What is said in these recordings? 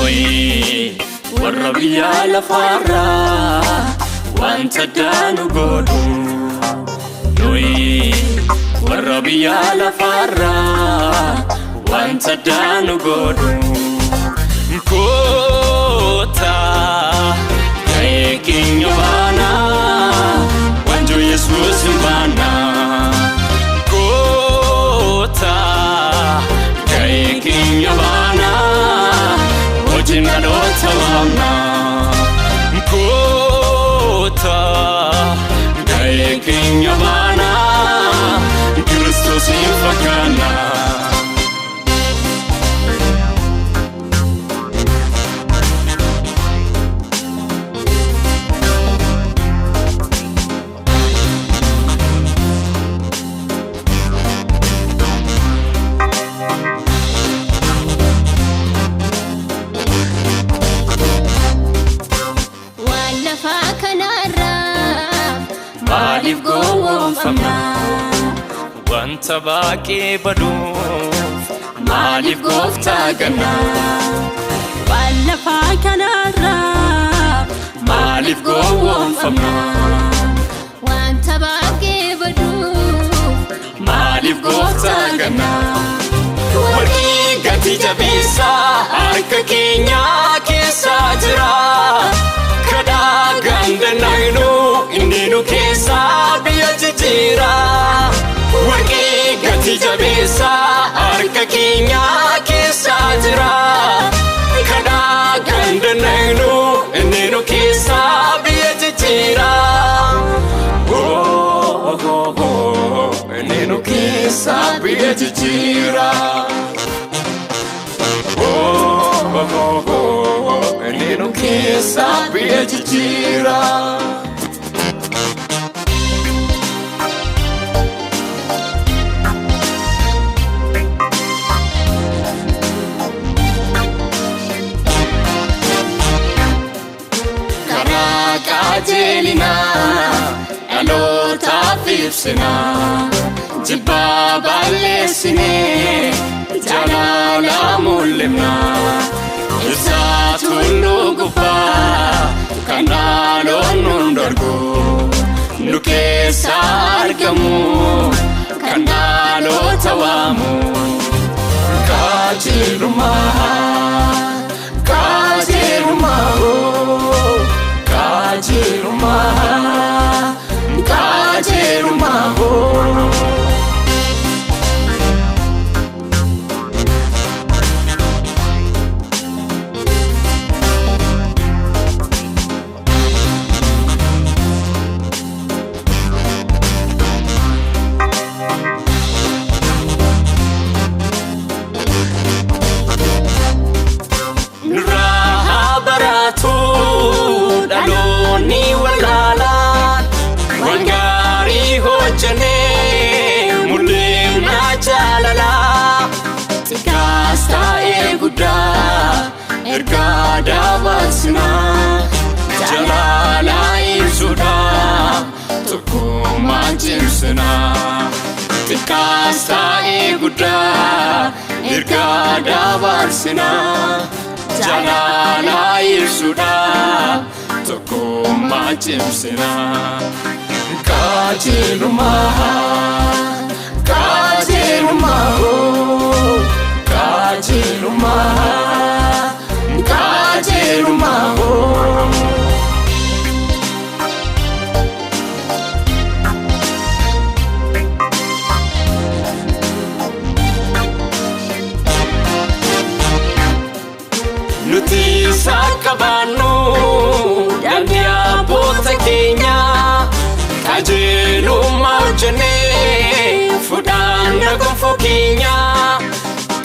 Noi warra biyya lafarraa wanta daanu godhu. Noi warra biyya lafarraa wanta daanu godhu. Kota kaya keenya baana wanjo Yesuus baana. Kota kaya keenya baana ojina lota wana. Kota kaya keenya baana Kristos infakana. Malif gowwom famna wanta baaqee baduuf malif goofta ganna. Wallafa kanarra malif gowwom famna wanta baaqee baduuf malif goofta ganna. Warqii gati jabeessa harka keenya keessa jira. Kadhaa gandanaaynu inni nukesaa biyya jijira. Warqii gati jabeessa harka keenya keessa jira. Kadhaa gandanaaynu inni nukesaa biyya jijira. Inni nukesaa biyya jijira. Inni nukesaa biyya jijira. Karaa qajeelina dhalootaaf ibsina. Jibbaa balleessine jaalala mul'ifna. Ibsaa tulluu gubbaa kan dhaloon nun dorgu. Nukesaa argamu kan dhaloota waamu. Qajeelummaa qajeelummaa qajeelummaa qajeelummaa. Daloni walalan wangari hojane mulina jalala. Tikasta eguda ergada basna jalala ibsuda tukuma jimsna. Tikasta eguda ergada basna jalala ibsuda tukuma jimsna. Qajeelummaa qajeelummaa qajeelummaa qajeelummaa. Nuti sakabanu dandia abboota keenya. Qajeelummaa hojjennee fudhanna gonfoo keenya.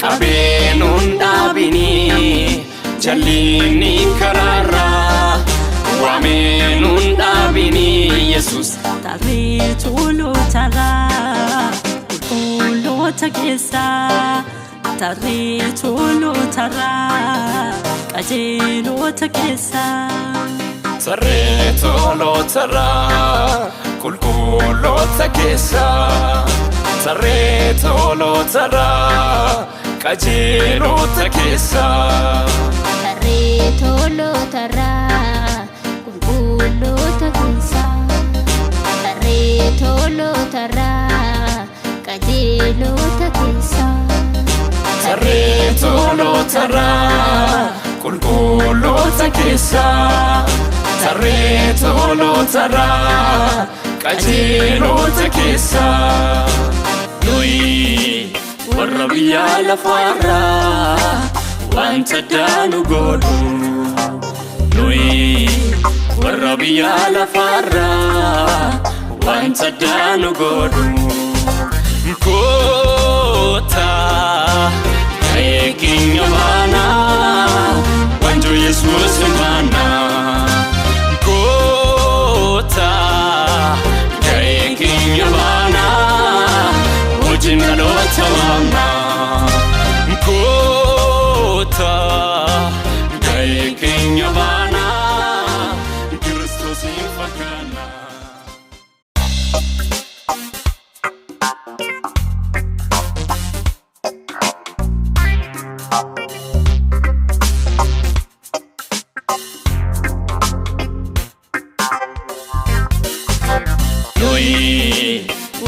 Qabeenuun dhaabini jallinni karaarraa. Waameenuun dhaabini Yesuus. tarree tuulootarraa qulqulloota keessaa. Tarree tuulootarraa qajeelota keessaa. Tarree tuulootarraa qulqulloota keessaa. Tarree tuulootarraa qajeelota keessaa. Tarree qajeelota keessa tarree tolootarraa qulqulloota keessa tarree tolootarraa qajeelota keessa nuyi warra biyya lafaarraa wanta daanu godhu nuyi warra biyya lafaarraa wanta daanu godhu kota kayekinya bana wanjo Yesus bana kota kayekinya bana ujinalo tawama kota kayekinya bana Kristus infakana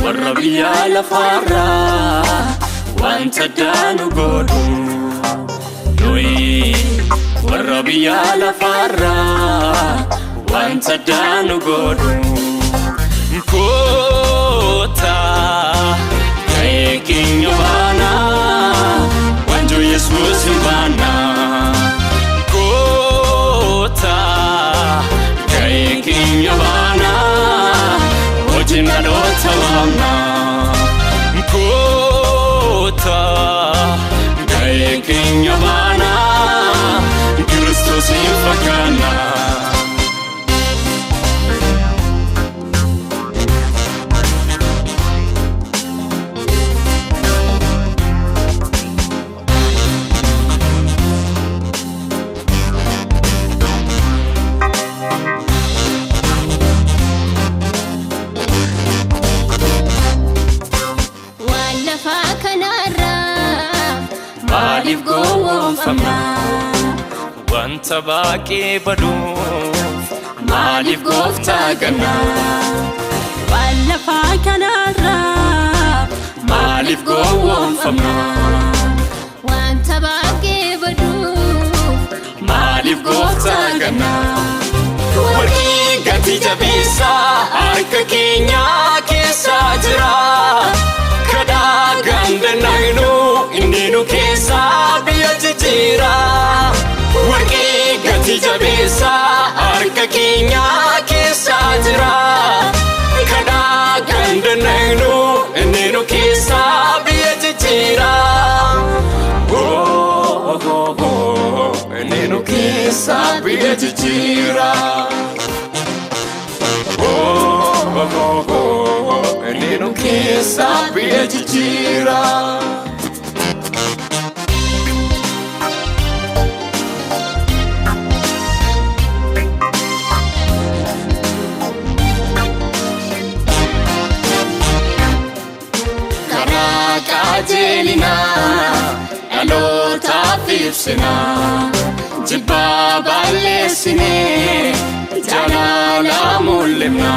warra biyya lafaarraa wanta daanu godhu nuyi warra biyya lafaarraa wanta daanu godhu kota kayekinya bana wanjo Yesus bana kota kayekinya bana ojinalo tawama kota kayekinya bana Kristus infakana Malif gowwomfamna wanta baaqee baduuf malif gooftaa ganna Wallafaa kanarraa malif gowwomfamna wanta baaqee baduuf malif gooftaa ganna warqii gatii jabeessaa harka keenya keessa jira kadhaa gandannaynu inni nukesaa biyya jijira warqii gatii jabeessaa harka keenya keessa jira kadhaa gandannaynu inni nukesaa biyya jijira inni nukesaa biyya jijira inni nukesaa biyya jijira Jelina alota fifsina jibba balesine jalala mulimna